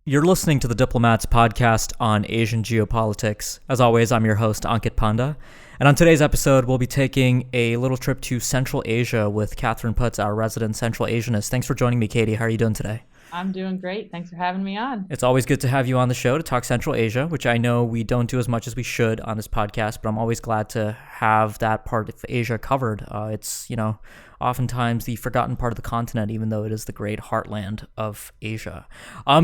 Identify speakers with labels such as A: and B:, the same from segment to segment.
A: You're listening to the Diplomats podcast on Asian geopolitics. As always, I'm your host, Ankit Panda. And on today's episode, we'll be taking a little trip to Central Asia with Catherine Putz, our resident Central Asianist. Thanks for joining me, Katie. How are you doing today?
B: I'm doing great. Thanks for having me on.
A: It's always good to have you on the show to talk Central Asia, which I know we don't do as much as we should on this podcast, but I'm always glad to have that part of Asia covered. It's, oftentimes the forgotten part of the continent, even though it is the great heartland of Asia.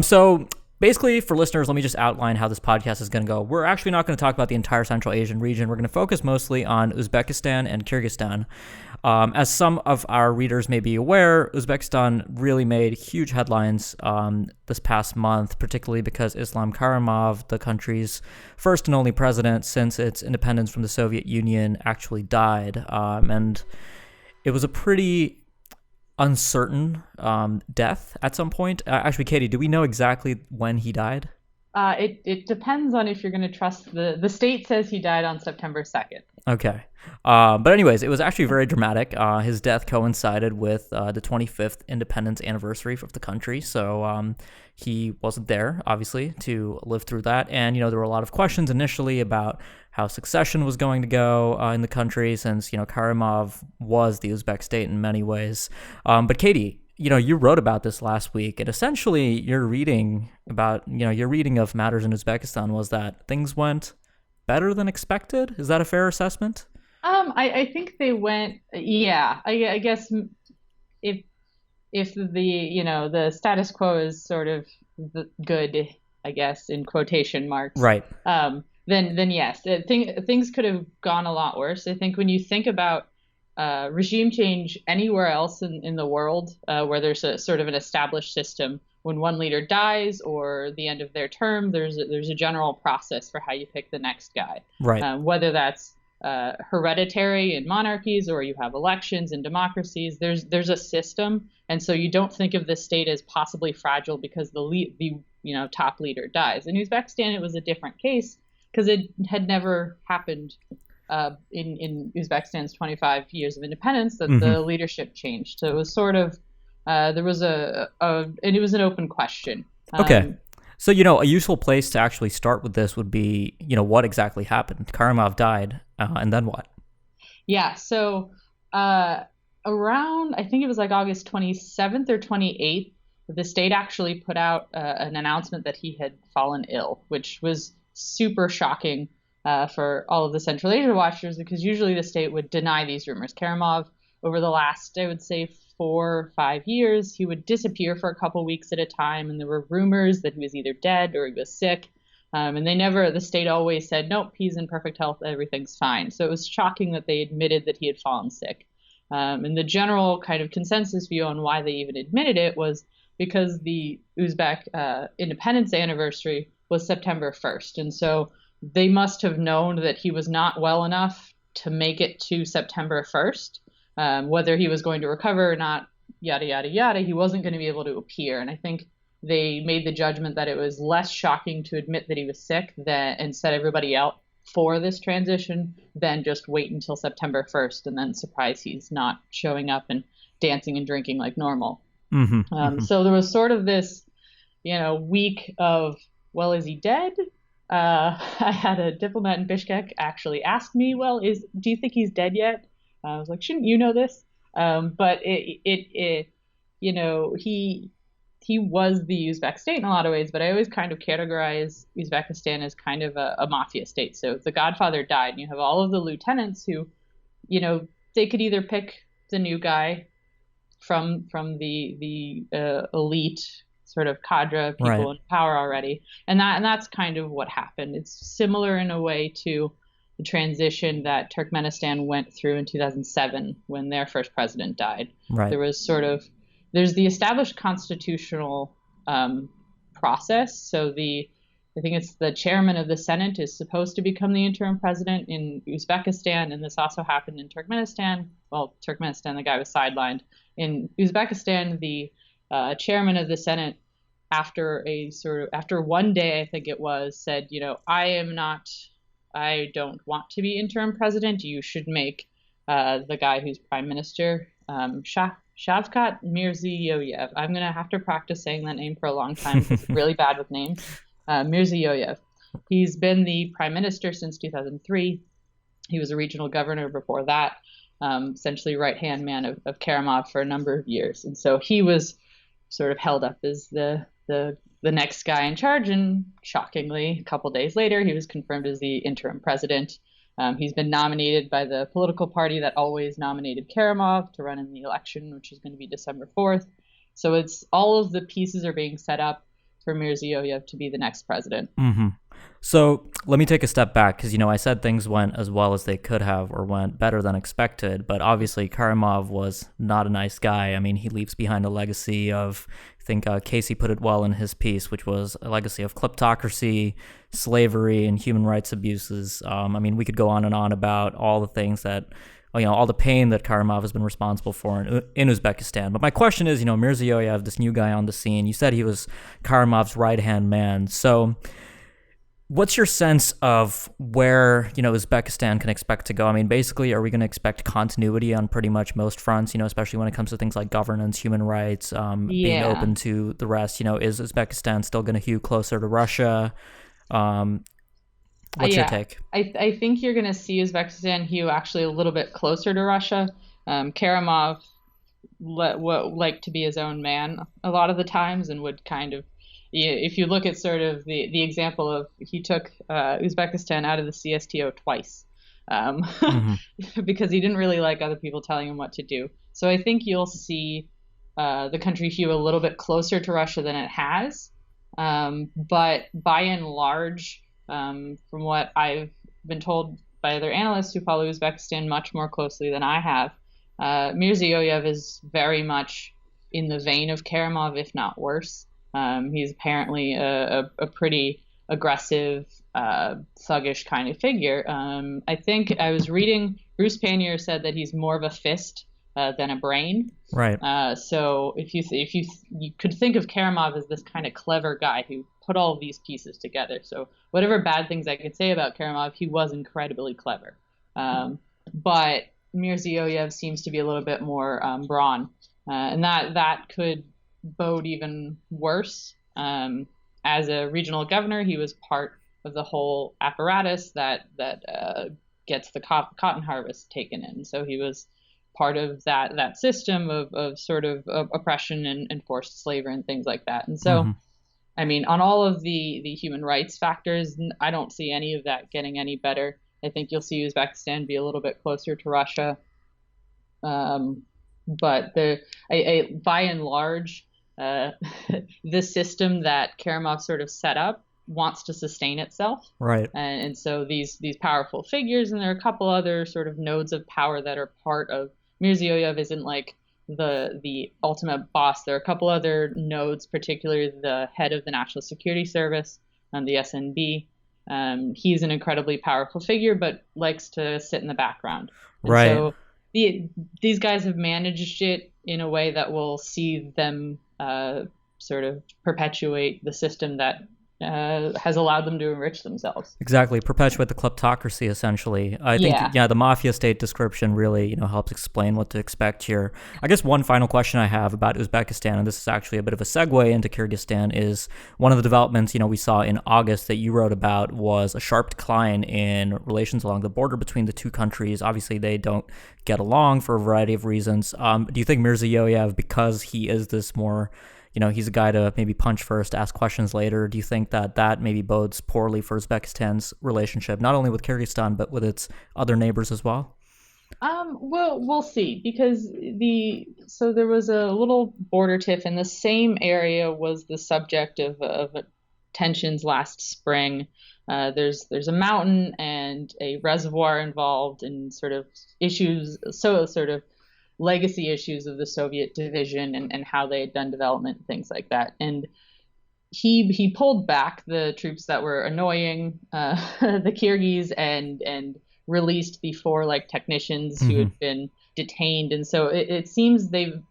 A: So basically, for listeners, let me just outline how this podcast is going to go. We're actually not going to talk about the entire Central Asian region. We're going to focus mostly on Uzbekistan and Kyrgyzstan. As some of our readers may be aware, Uzbekistan really made huge headlines this past month, particularly because Islam Karimov, the country's first and only president since its independence from the Soviet Union, actually died. And it was a pretty uncertain death at some point. Actually, Katie, do we know exactly when he died?
B: It depends on if you're going to trust the state says he died on September 2nd.
A: Okay. But anyways, it was actually very dramatic. His death coincided with the 25th independence anniversary of the country. So he wasn't there, obviously, to live through that. And, there were a lot of questions initially about how succession was going to go in the country since, Karimov was the Uzbek state in many ways. But Katie, you wrote about this last week, and essentially your reading of matters in Uzbekistan was that things went better than expected. Is that a fair assessment?
B: I think they went, yeah. I guess if the status quo is sort of good, I guess, in quotation marks,
A: right?
B: Then yes, things could have gone a lot worse. I think when you think about regime change anywhere else in the world where there's a sort of an established system, when one leader dies or the end of their term, there's a general process for how you pick the next guy.
A: Right.
B: Whether that's hereditary in monarchies or you have elections in democracies, there's a system, and so you don't think of the state as possibly fragile because the top leader dies. In Uzbekistan, it was a different case because it had never happened in Uzbekistan's 25 years of independence that the leadership changed. So it was sort of there was and it was an open question.
A: Okay. So, a useful place to actually start with this would be, what exactly happened? Karimov died, and then what?
B: Yeah. So around, I think it was like August 27th or 28th, the state actually put out an announcement that he had fallen ill, which was super shocking for all of the Central Asia watchers, because usually the state would deny these rumors. Karimov, over the last, I would say, 4 or 5 years, he would disappear for a couple weeks at a time, and there were rumors that he was either dead or he was sick. And the state always said, nope, he's in perfect health, everything's fine. So it was shocking that they admitted that he had fallen sick. And the general kind of consensus view on why they even admitted it was because the Uzbek independence anniversary was September 1st. And so they must have known that he was not well enough to make it to September 1st. Whether he was going to recover or not, yada, yada, yada, he wasn't going to be able to appear. And I think they made the judgment that it was less shocking to admit that he was sick and set everybody out for this transition than just wait until September 1st and then surprise he's not showing up and dancing and drinking like normal. So there was sort of this, week of, well, is he dead? I had a diplomat in Bishkek actually ask me, do you think he's dead yet? I was like, shouldn't you know this? But he was the Uzbek state in a lot of ways, but I always kind of categorize Uzbekistan as kind of a mafia state. So if the godfather died and you have all of the lieutenants who, they could either pick the new guy from the elite sort of cadre people
A: right.
B: in power already. And that's kind of what happened. It's similar in a way to the transition that Turkmenistan went through in 2007 when their first president died.
A: Right.
B: There's the established constitutional process. So I think it's the chairman of the Senate is supposed to become the interim president in Uzbekistan, and this also happened in Turkmenistan. Well, Turkmenistan, the guy was sidelined. In Uzbekistan, the chairman of the Senate, after one day, I think it was, said, I don't want to be interim president. You should make the guy who's prime minister, Shavkat Mirziyoyev. I'm going to have to practice saying that name for a long time because I'm really bad with names. Mirziyoyev. He's been the prime minister since 2003. He was a regional governor before that, essentially right-hand man of Karimov for a number of years. And so he was sort of held up as the next guy in charge. And shockingly, a couple days later, he was confirmed as the interim president. He's been nominated by the political party that always nominated Karimov to run in the election, which is going to be December 4th. So it's all of the pieces are being set up for Mirziyoyev to be the next president.
A: Mm-hmm. So let me take a step back because, I said things went as well as they could have or went better than expected. But obviously, Karimov was not a nice guy. I mean, he leaves behind a legacy of, I think Casey put it well in his piece, which was a legacy of kleptocracy, slavery, and human rights abuses. I mean, we could go on and on about all the things that, all the pain that Karimov has been responsible for in Uzbekistan. But my question is, Mirziyoyev, this new guy on the scene, you said he was Karimov's right-hand man. So what's your sense of where, Uzbekistan can expect to go? I mean, basically, are we going to expect continuity on pretty much most fronts, especially when it comes to things like governance, human rights, being open to the rest? Is Uzbekistan still going to hew closer to Russia? What's your take?
B: I think you're going to see Uzbekistan hew actually a little bit closer to Russia. Karimov liked to be his own man a lot of the times and would kind of, if you look at sort of the example of he took Uzbekistan out of the CSTO twice because he didn't really like other people telling him what to do. So I think you'll see the country hew a little bit closer to Russia than it has. But by and large, from what I've been told by other analysts who follow Uzbekistan much more closely than I have, Mirziyoyev is very much in the vein of Karimov, if not worse. He's apparently a pretty aggressive, thuggish kind of figure. I think I was reading Bruce Pannier said that he's more of a fist than a brain.
A: Right.
B: So if you could think of Karimov as this kind of clever guy who put all of these pieces together. So whatever bad things I could say about Karimov, he was incredibly clever. But Mirziyoyev seems to be a little bit more brawn, and that could bode even worse. As a regional governor, he was part of the whole apparatus that gets the cotton harvest taken in. So he was part of that system of sort of oppression and forced slavery and things like that. And so, I mean, on all of the human rights factors, I don't see any of that getting any better. I think you'll see Uzbekistan be a little bit closer to Russia. But by and large, the system that Karimov sort of set up wants to sustain itself.
A: Right.
B: And so these powerful figures, and there are a couple other sort of nodes of power that are part of Mirziyoyev isn't like the ultimate boss. There are a couple other nodes, particularly the head of the National Security Service and the SNB. He's an incredibly powerful figure, but likes to sit in the background. And
A: right.
B: So these guys have managed it in a way that will see them sort of perpetuate the system that has allowed them to enrich themselves.
A: Exactly. Perpetuate the kleptocracy, essentially. I think, the mafia state description really, helps explain what to expect here. I guess one final question I have about Uzbekistan, and this is actually a bit of a segue into Kyrgyzstan, is one of the developments, we saw in August that you wrote about was a sharp decline in relations along the border between the two countries. Obviously, they don't get along for a variety of reasons. Do you think Mirziyoyev, because he is this more he's a guy to maybe punch first, ask questions later. Do you think that maybe bodes poorly for Uzbekistan's relationship, not only with Kyrgyzstan, but with its other neighbors as well?
B: We'll see, because there was a little border tiff in the same area was the subject of tensions last spring. There's a mountain and a reservoir involved in sort of issues, sort of legacy issues of the Soviet division and how they had done development and things like that. And he pulled back the troops that were annoying the Kyrgyz and released the 4 technicians who had been detained. And so it seems they've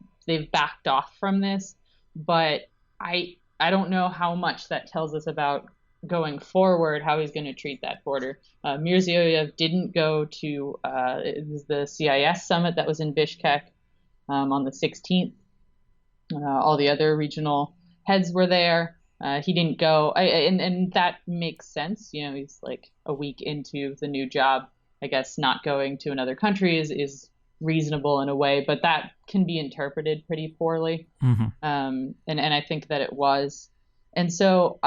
B: backed off from this, but I don't know how much that tells us about going forward, how he's going to treat that border. Mirziyoyev didn't go to it was the CIS summit that was in Bishkek on the 16th. All the other regional heads were there. He didn't go, and that makes sense. He's like a week into the new job. I guess not going to another country is reasonable in a way, but that can be interpreted pretty poorly.
A: Mm-hmm.
B: And I think that it was. And so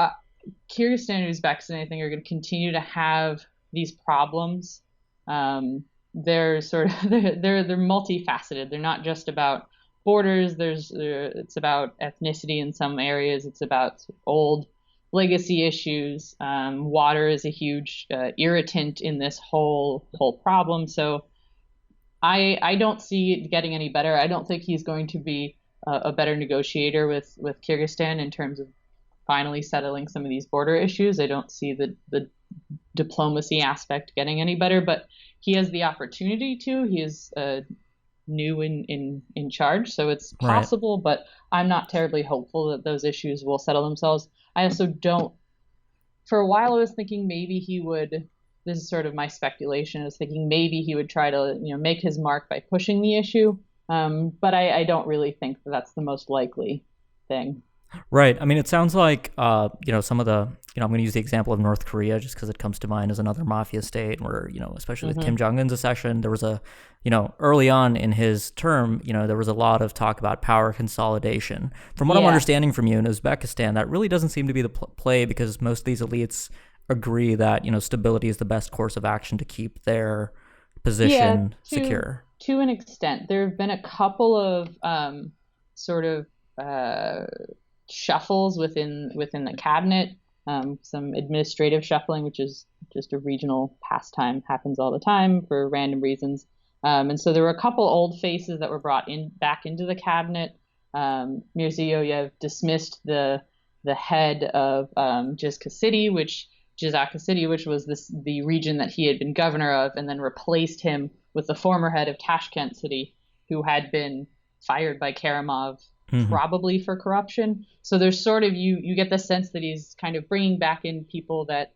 B: Kyrgyzstan and Uzbekistan, I think, are going to continue to have these problems. They're sort of they're multifaceted. They're not just about borders. It's about ethnicity in some areas. It's about old legacy issues. Water is a huge irritant in this whole problem. So I don't see it getting any better. I don't think he's going to be a better negotiator with Kyrgyzstan in terms of finally settling some of these border issues. I don't see the diplomacy aspect getting any better, but he has the opportunity to. He is new in charge, so it's possible, right. But I'm not terribly hopeful that those issues will settle themselves. I also don't. For a while, I was thinking maybe he would. This is sort of my speculation. I was thinking maybe he would try to, make his mark by pushing the issue, but I don't really think that that's the most likely thing.
A: Right. I mean, it sounds like, some of the, I'm going to use the example of North Korea just because it comes to mind as another mafia state where, especially with Kim Jong-un's accession, there was early on in his term, there was a lot of talk about power consolidation. From what I'm understanding from you in Uzbekistan, that really doesn't seem to be the play because most of these elites agree that, stability is the best course of action to keep their position secure. To
B: an extent. There have been a couple of shuffles within the cabinet, some administrative shuffling, which is just a regional pastime, happens all the time for random reasons. And so there were a couple old faces that were brought back into the cabinet. Mirziyoyev dismissed the head of Jizka City, which was the region that he had been governor of, and then replaced him with the former head of Tashkent City, who had been fired by Karimov, probably for corruption. So there's sort of you get the sense that he's kind of bringing back in people that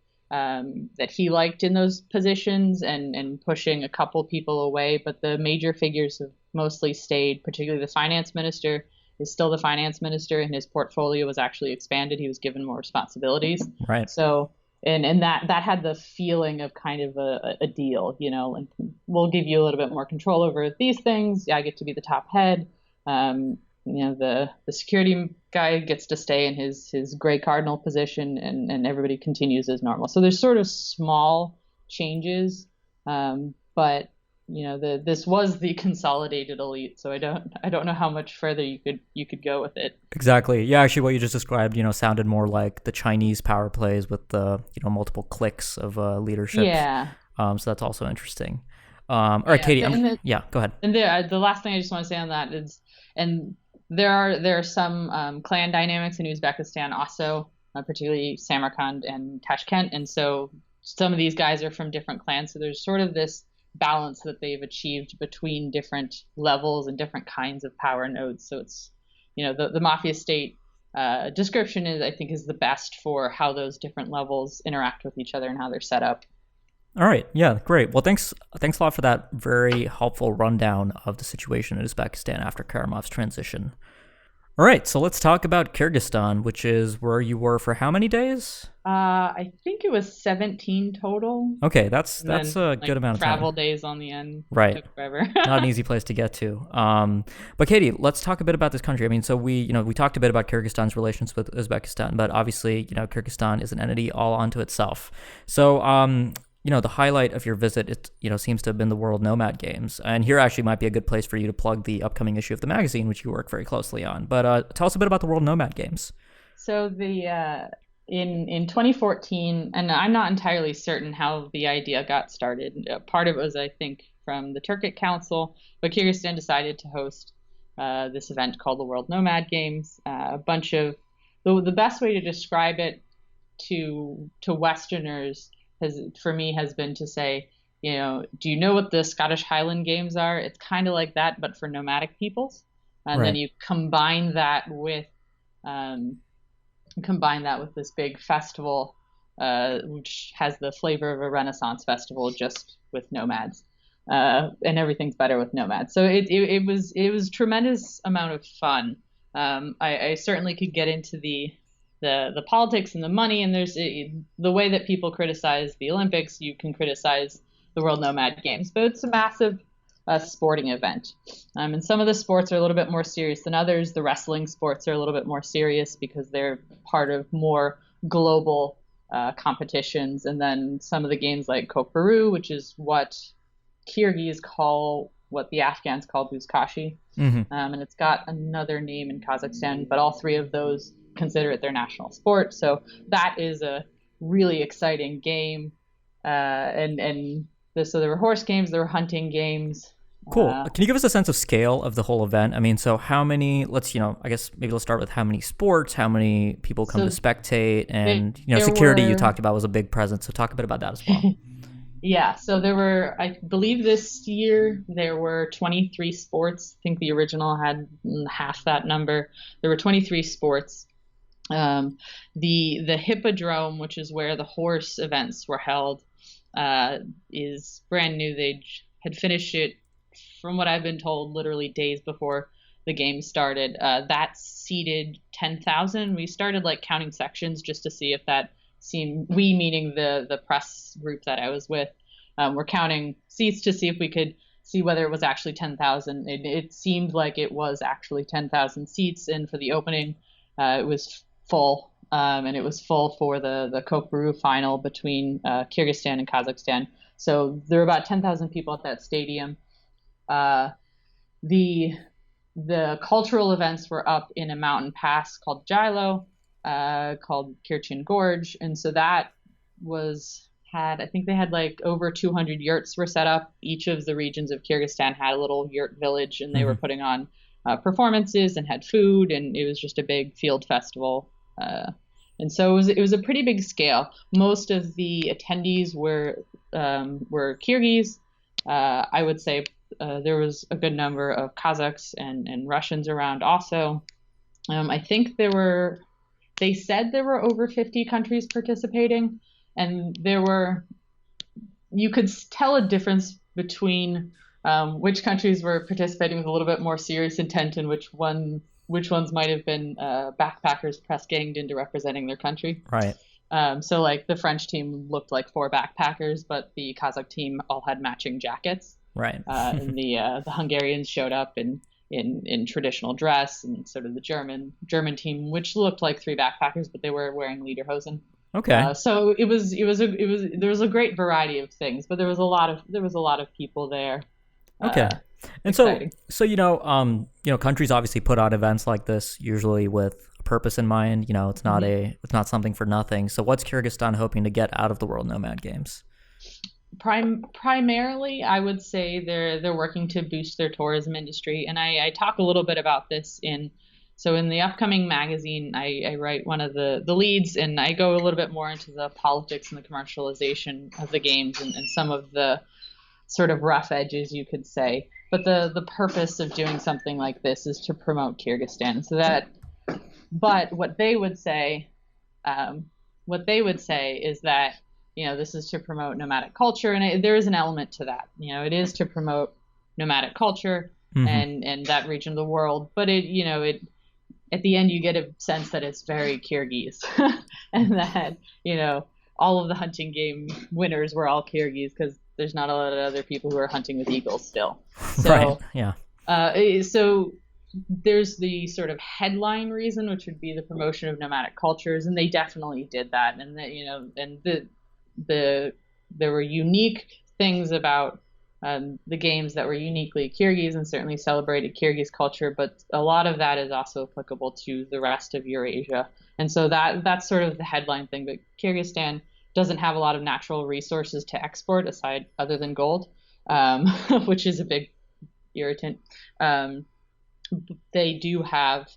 B: he liked in those positions and pushing a couple people away. But the major figures have mostly stayed, particularly the finance minister is still the finance minister, and his portfolio was actually expanded. He was given more responsibilities.
A: Right.
B: So and that had the feeling of kind of a deal, like we'll give you a little bit more control over these things. I get to be the top head. The security guy gets to stay in his gray cardinal position, and everybody continues as normal. So there's sort of small changes, but this was the consolidated elite. So I don't know how much further you could go with it.
A: Exactly. Yeah, actually, what you just described, sounded more like the Chinese power plays with the multiple cliques of leadership.
B: Yeah.
A: So that's also interesting. All right, Katie. Go ahead.
B: And the last thing I just want to say on that is, and there are some clan dynamics in Uzbekistan also, particularly Samarkand and Tashkent, and so some of these guys are from different clans. So there's sort of this balance that they've achieved between different levels and different kinds of power nodes. So it's the mafia state description is the best for how those different levels interact with each other and how they're set up.
A: All right. Yeah, great. Well, thanks a lot for that very helpful rundown of the situation in Uzbekistan after Karimov's transition. All right, so let's talk about Kyrgyzstan, which is where you were for how many days?
B: I think it was 17 total.
A: Okay, that's a good amount of time.
B: Travel days on the end.
A: Right.
B: Took forever.
A: Not an easy place to get to. But Katie, let's talk a bit about this country. I mean, so we talked a bit about Kyrgyzstan's relations with Uzbekistan, but obviously, Kyrgyzstan is an entity all unto itself. So, the highlight of your visit, it seems to have been the World Nomad Games. And here actually might be a good place for you to plug the upcoming issue of the magazine, which you work very closely on. But tell us a bit about the World Nomad Games.
B: So in 2014, and I'm not entirely certain how the idea got started. Part of it was, I think, from the Turkic Council, but Kyrgyzstan decided to host this event called the World Nomad Games. A bunch of the best way to describe it to Westerners has been to say, do you know what the Scottish Highland Games are? It's kind of like that, but for nomadic peoples. And then you combine that with this big festival which has the flavor of a Renaissance festival just with nomads. And everything's better with nomads. So it was tremendous amount of fun. I certainly could get into the politics and the money, and there's the way that people criticize the Olympics, you can criticize the World Nomad Games, but it's a massive sporting event. And some of the sports are a little bit more serious than others. The wrestling sports are a little bit more serious because they're part of more global competitions. And then some of the games like Koparu, which is what Kyrgyz call what the Afghans call buzkashi. And it's got another name in Kazakhstan, but all three of those consider it their national sport. So that is a really exciting game. So there were horse games, there were hunting games.
A: Cool. Can you give us a sense of scale of the whole event? I mean, so how many, I guess maybe let's start with how many sports, how many people come to spectate, and, security you talked about was a big presence. So talk a bit about that as well.
B: Yeah. So there were, I believe this year, there were 23 sports. I think the original had half that number. There were 23 sports. The Hippodrome, which is where the horse events were held, is brand new. They had finished it, from what I've been told, literally days before the game started. That seated 10,000. We started counting sections just to see if that seemed, we meaning the press group that I was with, we're counting seats to see if we could see whether it was actually 10,000. It seemed like it was actually 10,000 seats, and for the opening, it was full. And it was full for the Koparu final between Kyrgyzstan and Kazakhstan. So there were about 10,000 people at that stadium. The cultural events were up in a mountain pass called Jailo, called Kirchin Gorge, and so that I think they had over 200 yurts were set up. Each of the regions of Kyrgyzstan had a little yurt village, and they were putting on performances and had food, and it was just a big field festival. And so it was a pretty big scale. Most of the attendees were Kyrgyz. I would say there was a good number of Kazakhs and Russians around also. I think they said there were over 50 countries participating, and you could tell a difference between which countries were participating with a little bit more serious intent and which ones might have been backpackers press ganged into representing their country.
A: Right.
B: So the French team looked like 4 backpackers, but the Kazakh team all had matching jackets.
A: Right.
B: And the Hungarians showed up in traditional dress, and sort of the German team, which looked like 3 backpackers, but they were wearing lederhosen.
A: Okay.
B: So there was a great variety of things, but there was a lot of people there.
A: Okay. And
B: exciting.
A: so countries obviously put on events like this usually with a purpose in mind. It's not it's not something for nothing. So what's Kyrgyzstan hoping to get out of the World Nomad Games?
B: Primarily, I would say they're working to boost their tourism industry, and I talk a little bit about this in the upcoming magazine. I write one of the leads, and I go a little bit more into the politics and the commercialization of the games and some of the sort of rough edges, you could say. But the purpose of doing something like this is to promote Kyrgyzstan. But what they would say is that this is to promote nomadic culture, and there is an element to that. It is to promote nomadic culture and that region of the world. But it at the end you get a sense that it's very Kyrgyz, and that all of the hunting game winners were all Kyrgyz, because there's not a lot of other people who are hunting with eagles still. So,
A: right. Yeah.
B: So there's the sort of headline reason, which would be the promotion of nomadic cultures, and they definitely did that. And that there were unique things about the games that were uniquely Kyrgyz and certainly celebrated Kyrgyz culture, but a lot of that is also applicable to the rest of Eurasia. And so that's sort of the headline thing. But Kyrgyzstan doesn't have a lot of natural resources to export other than gold, which is a big irritant. They do have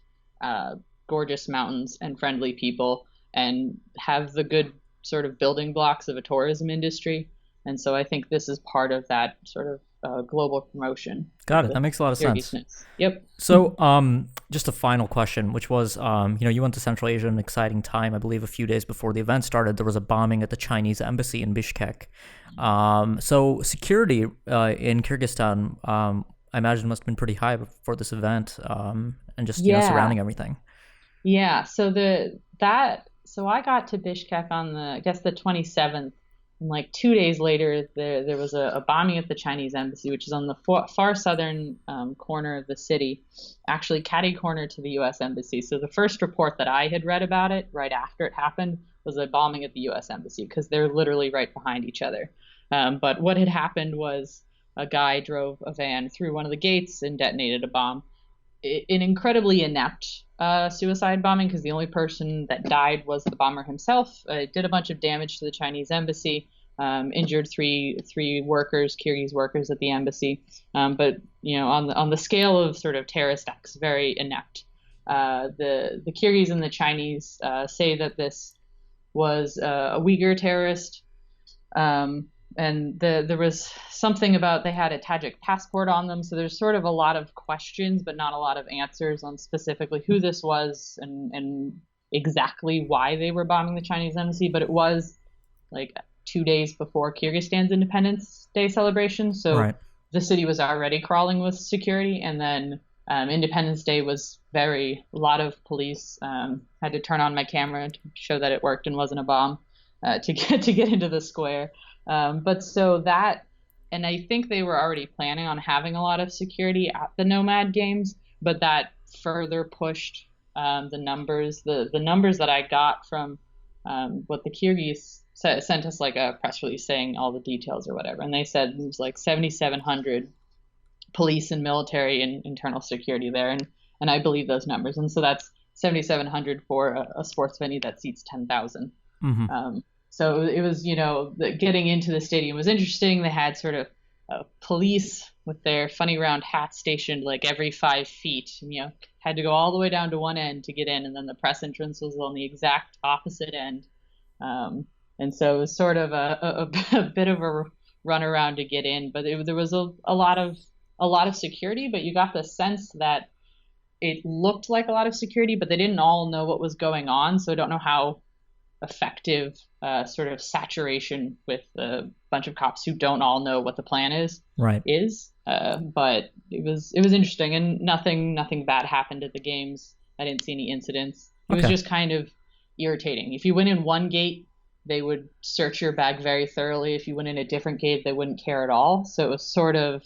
B: gorgeous mountains and friendly people, and have the good sort of building blocks of a tourism industry. And so I think this is part of that sort of global promotion.
A: Got it. That makes a lot of sense.
B: Yep.
A: So, just a final question, which was, you went to Central Asia at an exciting time. I believe a few days before the event started, there was a bombing at the Chinese embassy in Bishkek. So security in Kyrgyzstan, I imagine must have been pretty high for this event, and just surrounding everything.
B: Yeah. So I got to Bishkek on the 27th. And like 2 days later, there was a bombing at the Chinese embassy, which is on the far southern corner of the city, actually catty corner to the U.S. embassy. So the first report that I had read about it right after it happened was a bombing at the U.S. embassy, because they're literally right behind each other. But what had happened was a guy drove a van through one of the gates and detonated a bomb. An incredibly inept suicide bombing, because the only person that died was the bomber himself. It did a bunch of damage to the Chinese embassy, injured three workers, Kyrgyz workers at the embassy. But on the scale of sort of terrorist acts, very inept. The Kyrgyz and the Chinese say that this was a Uyghur terrorist. And there was something about they had a Tajik passport on them. So there's sort of a lot of questions, but not a lot of answers on specifically who this was and exactly why they were bombing the Chinese embassy. But it was like 2 days before Kyrgyzstan's Independence Day celebration. So the city was already crawling with security. And then Independence Day was a lot of police. Had to turn on my camera to show that it worked and wasn't a bomb to get into the square. But so that, and I think they were already planning on having a lot of security at the Nomad Games, but that further pushed the numbers. The numbers that I got from what the Kyrgyz sent us, like a press release saying all the details or whatever, and they said it was like 7,700 police and military and internal security there, and I believe those numbers, and so that's 7,700 for a sports venue that seats 10,000. Mm-hmm. So it was, getting into the stadium was interesting. They had sort of police with their funny round hats stationed like every 5 feet. Had to go all the way down to one end to get in, and then the press entrance was on the exact opposite end. And so it was sort of a bit of a runaround to get in, but there was a lot of security. But you got the sense that it looked like a lot of security, but they didn't all know what was going on. So I don't know how effective sort of saturation with a bunch of cops who don't all know what the plan is. But it was interesting, and nothing bad happened at the games. I didn't see any incidents. It was just kind of irritating. If you went in one gate, they would search your bag very thoroughly. If you went in a different gate, they wouldn't care at all. So it was sort of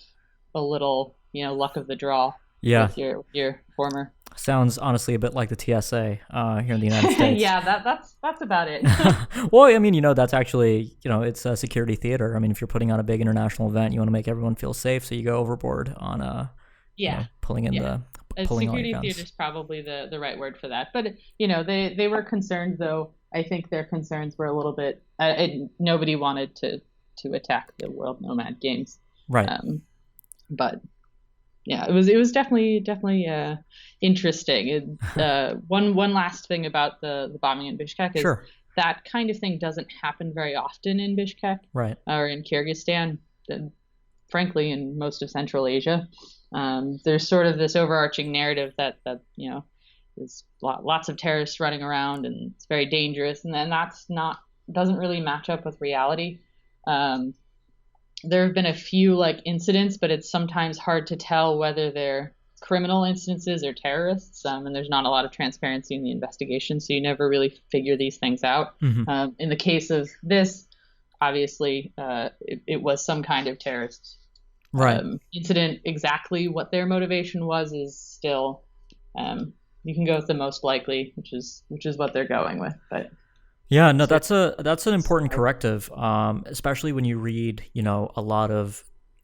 B: a little, luck of the draw.
A: Yeah.
B: With your former.
A: Sounds honestly a bit like the TSA here in the United States.
B: Yeah, that's about it.
A: Well, I mean, that's actually, it's a security theater. I mean, if you're putting on a big international event, you want to make everyone feel safe, so you go overboard on pulling in the pulling
B: security theater is probably the right word for that. But they were concerned, though. I think their concerns were a little bit. Nobody wanted to attack the World Nomad Games,
A: right?
B: But. Yeah, it was definitely interesting. One last thing about the bombing in Bishkek is that kind of thing doesn't happen very often in Bishkek,
A: right?
B: Or in Kyrgyzstan, and frankly, in most of Central Asia. There's sort of this overarching narrative that there's lots of terrorists running around and it's very dangerous, and then doesn't really match up with reality. There have been a few incidents, but it's sometimes hard to tell whether they're criminal instances or terrorists. And there's not a lot of transparency in the investigation, so you never really figure these things out. Mm-hmm. In the case of this, obviously, it was some kind of terrorist incident. Exactly what their motivation was is still you can go with the most likely, which is what they're going with, but.
A: Yeah, no, that's an important corrective, especially when you read, a lot of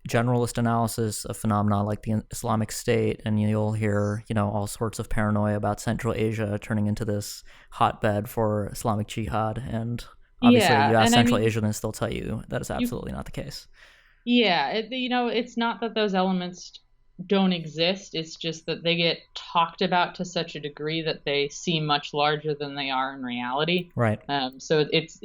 A: generalist analysis of phenomena like the Islamic State, and you'll hear, all sorts of paranoia about Central Asia turning into this hotbed for Islamic Jihad, and obviously you ask Central Asians, they'll tell you that is absolutely not the case.
B: Yeah, it's not that those elements don't exist. It's just that they get talked about to such a degree that they seem much larger than they are in reality.
A: Right.
B: So it's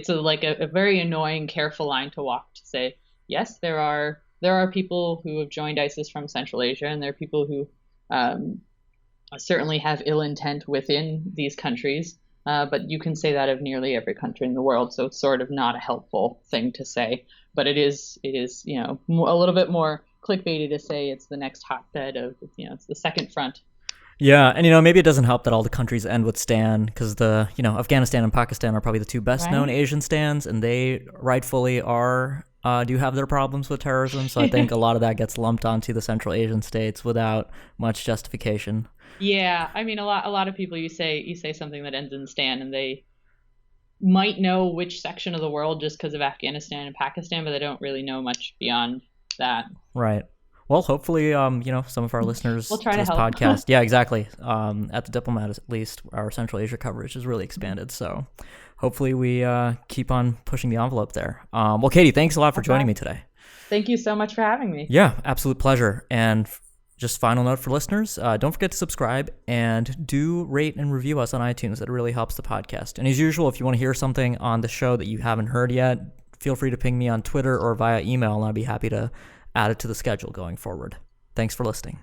B: a very annoying, careful line to walk to say, yes, there are there are people who have joined ISIS from Central Asia, and there are people who certainly have ill intent within these countries. But you can say that of nearly every country in the world, so it's sort of not a helpful thing to say. But it is, a little bit more clickbaity to say it's the next hotbed of, it's the second front.
A: Yeah, and maybe it doesn't help that all the countries end with stan, because Afghanistan and Pakistan are probably the two best known Asian stans, and they rightfully do have their problems with terrorism. So I think a lot of that gets lumped onto the Central Asian states without much justification.
B: Yeah, I mean, a lot of people, you say something that ends in stan, and they might know which section of the world just because of Afghanistan and Pakistan, but they don't really know much beyond that.
A: Right. Well, hopefully, some of our listeners
B: we'll try
A: to this
B: help.
A: podcast. Yeah, exactly. At the Diplomat, at least, our Central Asia coverage is really expanded. So hopefully we keep on pushing the envelope there. Well, Katie, thanks a lot for joining me today.
B: Thank you so much for having me.
A: Yeah, absolute pleasure. And just final note for listeners, don't forget to subscribe and do rate and review us on iTunes. That really helps the podcast. And as usual, if you want to hear something on the show that you haven't heard yet, feel free to ping me on Twitter or via email, and I'll be happy to add it to the schedule going forward. Thanks for listening.